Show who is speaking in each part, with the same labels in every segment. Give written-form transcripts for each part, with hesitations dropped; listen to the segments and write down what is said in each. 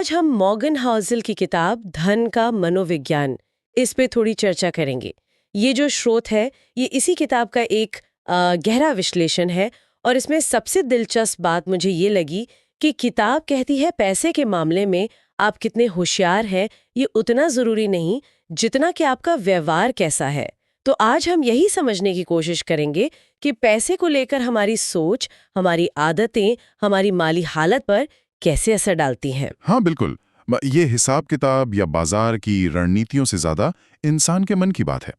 Speaker 1: आज हम Morgan Housel की किताब धन का मनोविज्ञान इस पे थोड़ी चर्चा करेंगे। ये जो स्रोत है ये इसी किताब का एक गहरा विश्लेषण है और इसमें सबसे दिलचस्प बात मुझे ये लगी कि किताब कहती है पैसे के मामले में आप कितने होशियार हैं ये उतना ज़रूरी नहीं जितना कि आपका व्यवहार कैसा है। तो आज हम यही समझने की कोशिश करेंगे कि पैसे को लेकर हमारी सोच, हमारी आदतें, हमारी माली हालत पर कैसे असर डालती हैं।
Speaker 2: हाँ बिल्कुल। ये हिसाब किताब या बाजार की रणनीतियों से ज्यादा इंसान के मन की बात है।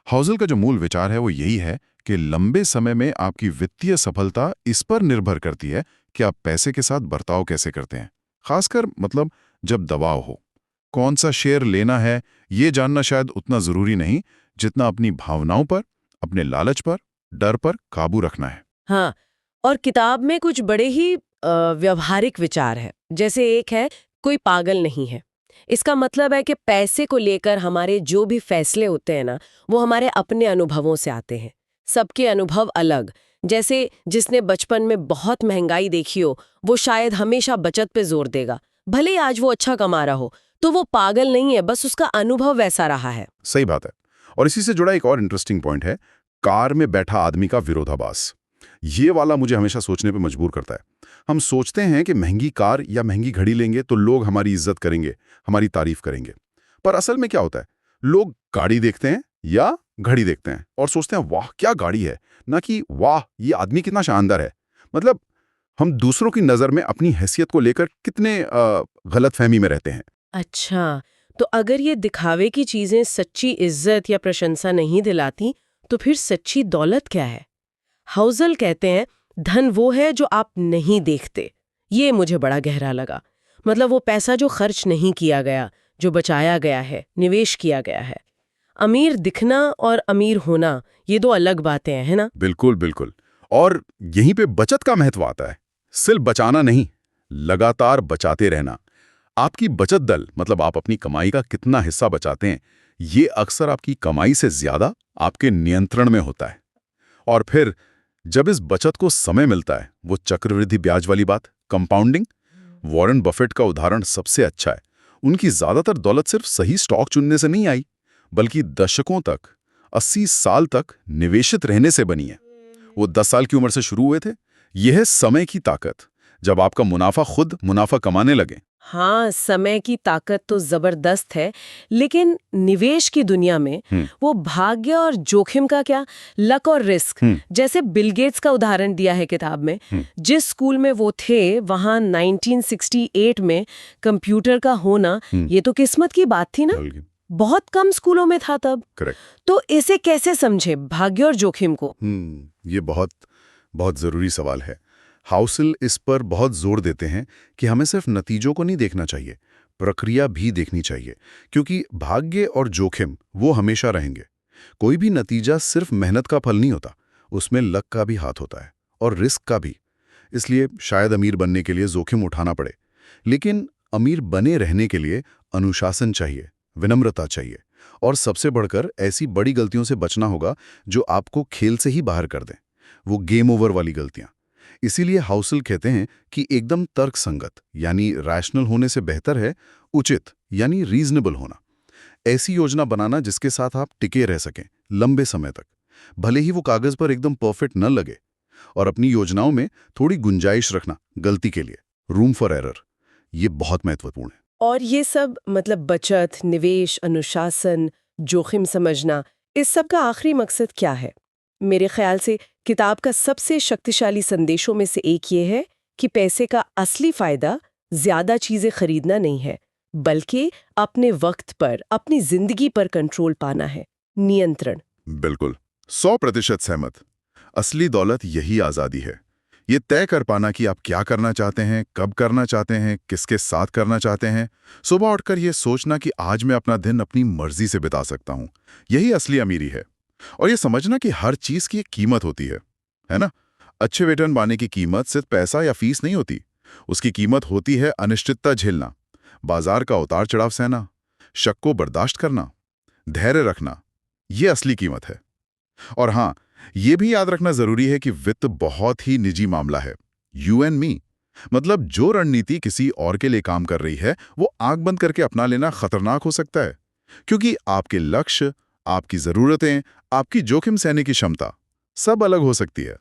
Speaker 2: हाउसल का जो मूल विचार है वो यही है कि लंबे समय में आपकी वित्तीय सफलता इस पर निर्भर करती है कि आप पैसे के साथ बर्ताव कैसे करते हैं। खासकर जब दबाव हो। कौन सा शेयर लेना है ये जानना शायद उतना जरूरी नहीं जितना अपनी भावनाओं पर, अपने लालच पर, डर पर काबू रखना है।
Speaker 1: हाँ, और किताब में कुछ बड़े ही व्यवहारिक विचार है। जैसे एक है, कोई पागल नहीं है। इसका मतलब है कि पैसे को लेकर हमारे जो भी फैसले होते हैं ना, वो हमारे अपने अनुभवों से आते हैं। सबके अनुभव अलग। जैसे जिसने बचपन में बहुत महंगाई देखी हो, वो शायद हमेशा बचत पे जोर देगा, भले ही आज वो अच्छा कमा रहा हो। तो वो पागल नहीं है, बस उसका अनुभव वैसा रहा है।
Speaker 2: सही बात है। और इसी से जुड़ा एक और इंटरेस्टिंग पॉइंट है, कार में बैठा आदमी का विरोधाभास। ये वाला मुझे हमेशा सोचने पे मजबूर करता है। हम सोचते हैं कि महंगी कार या महंगी घड़ी लेंगे तो लोग हमारी इज्जत करेंगे, हमारी तारीफ करेंगे। पर असल में क्या होता है, लोग गाड़ी देखते हैं या घड़ी देखते हैं और सोचते हैं वाह क्या गाड़ी है, ना कि वाह ये आदमी कितना शानदार है। मतलब हम दूसरों की नज़र में अपनी हैसियत को लेकर कितने गलतफहमी में रहते हैं।
Speaker 1: अच्छा, तो अगर ये दिखावे की चीजें सच्ची इज्जत या प्रशंसा नहीं दिलाती, तो फिर सच्ची दौलत क्या है? हाउसल कहते हैं, धन वो है जो आप नहीं देखते। ये मुझे बड़ा गहरा लगा। मतलब वो पैसा जो खर्च नहीं किया गया, जो बचाया गया है, निवेश किया गया है। अमीर दिखना और अमीर होना, ये दो अलग बातें हैं, है ना?
Speaker 2: बिल्कुल बिल्कुल। और यहीं पे बचत का महत्व आता है। सिर्फ बचाना नहीं, लगातार बचाते रहना। आपकी बचत दल आप अपनी कमाई का कितना हिस्सा बचाते हैं, ये अक्सर आपकी कमाई से ज्यादा आपके नियंत्रण में होता है। और फिर जब इस बचत को समय मिलता है, वो चक्रवृद्धि ब्याज वाली बात, कंपाउंडिंग, वॉरेन बफेट का उदाहरण सबसे अच्छा है। उनकी ज्यादातर दौलत सिर्फ सही स्टॉक चुनने से नहीं आई, बल्कि दशकों तक, 80 साल तक निवेशित रहने से बनी है। वो 10 साल की उम्र से शुरू हुए थे। यह है समय की ताकत, जब आपका मुनाफा खुद मुनाफा कमाने लगे।
Speaker 1: हाँ, समय की ताकत तो जबरदस्त है, लेकिन निवेश की दुनिया में वो भाग्य और जोखिम का क्या, लक और रिस्क। जैसे बिल गेट्स का उदाहरण दिया है किताब में। जिस स्कूल में वो थे, वहाँ 1968 में कंप्यूटर का होना, ये तो किस्मत की बात थी ना। बहुत कम स्कूलों में था तब।
Speaker 2: करेक्ट।
Speaker 1: तो इसे कैसे समझे, भाग्य और जोखिम को?
Speaker 2: ये बहुत बहुत जरूरी सवाल है। हाउसल इस पर बहुत जोर देते हैं कि हमें सिर्फ नतीजों को नहीं देखना चाहिए, प्रक्रिया भी देखनी चाहिए। क्योंकि भाग्य और जोखिम वो हमेशा रहेंगे। कोई भी नतीजा सिर्फ मेहनत का फल नहीं होता, उसमें लक का भी हाथ होता है और रिस्क का भी। इसलिए शायद अमीर बनने के लिए जोखिम उठाना पड़े, लेकिन अमीर बने रहने के लिए अनुशासन चाहिए, विनम्रता चाहिए, और सबसे बढ़कर ऐसी बड़ी गलतियों से बचना होगा जो आपको खेल से ही बाहर कर दें, वो गेम ओवर वाली गलतियां। इसीलिए हाउसल कहते हैं कि एकदम तर्कसंगत यानी रैशनल होने से बेहतर है उचित यानी रीजनेबल होना। ऐसी योजना बनाना जिसके साथ आप टिके रह सकें लंबे समय तक, भले ही वो कागज पर एकदम परफेक्ट न लगे। और अपनी योजनाओं में थोड़ी गुंजाइश रखना गलती के लिए, रूम फॉर एरर, ये बहुत महत्वपूर्ण है।
Speaker 1: और ये सब बचत, निवेश, अनुशासन, जोखिम समझना, इस सब का आखिरी मकसद क्या है? मेरे ख्याल से किताब का सबसे शक्तिशाली संदेशों में से एक ये है कि पैसे का असली फायदा ज्यादा चीजें खरीदना नहीं है, बल्कि अपने वक्त पर, अपनी जिंदगी पर कंट्रोल पाना है, नियंत्रण।
Speaker 2: बिल्कुल, 100% सहमत। असली दौलत यही आज़ादी है। ये तय कर पाना कि आप क्या करना चाहते हैं, कब करना चाहते हैं, किसके साथ करना चाहते हैं। सुबह उठकर ये सोचना कि आज मैं अपना दिन अपनी मर्जी से बिता सकता हूँ, यही असली अमीरी है। और ये समझना कि हर चीज़ की एक कीमत होती है ना? अच्छे वेतन पाने की कीमत सिर्फ पैसा या फीस नहीं होती। उसकी कीमत होती है अनिश्चितता झेलना, बाजार का उतार चढ़ाव सहना, शक को बर्दाश्त करना, धैर्य रखना। ये असली कीमत है। और हाँ, ये भी याद रखना जरूरी है कि वित्त बहुत ही निजी मामला है। यू एंड मी, मतलब जो रणनीति किसी और के लिए काम कर रही है वो आंख बंद करके अपना लेना खतरनाक हो सकता है, क्योंकि आपके लक्ष्य, आपकी जरूरतें, आपकी जोखिम सहने की क्षमता सब अलग हो सकती है।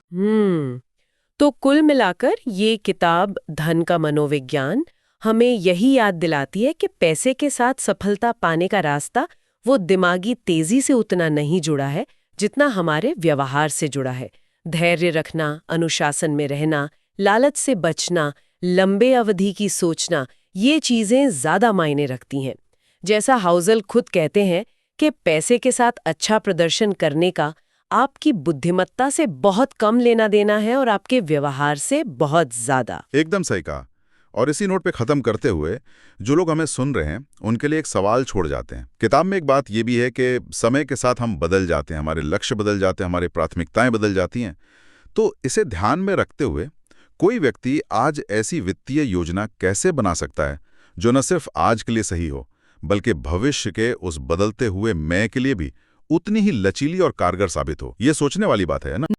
Speaker 1: तो कुल मिलाकर ये किताब धन का मनोविज्ञान हमें यही याद दिलाती है कि पैसे के साथ सफलता पाने का रास्ता वो दिमागी तेजी से उतना नहीं जुड़ा है जितना हमारे व्यवहार से जुड़ा है। धैर्य रखना, अनुशासन में रहना, लालच से बचना, लंबे अवधि की सोचना, ये चीजें ज्यादा मायने रखती हैं। जैसा हाउसल खुद कहते हैं कि पैसे के साथ अच्छा प्रदर्शन करने का आपकी बुद्धिमत्ता से बहुत कम लेना देना है और आपके व्यवहार से बहुत ज्यादा।
Speaker 2: एकदम सही कहा। और इसी नोट पे खत्म करते हुए, जो लोग हमें सुन रहे हैं उनके लिए एक सवाल छोड़ जाते हैं। किताब में एक बात ये भी है कि समय के साथ हम बदल जाते हैं, हमारे लक्ष्य बदल जाते हैं, हमारी प्राथमिकताएं बदल जाती हैं। तो इसे ध्यान में रखते हुए कोई व्यक्ति आज ऐसी वित्तीय योजना कैसे बना सकता है जो न सिर्फ आज के लिए सही हो, बल्कि भविष्य के उस बदलते हुए मैं के लिए भी उतनी ही लचीली और कारगर साबित हो। ये सोचने वाली बात है ना।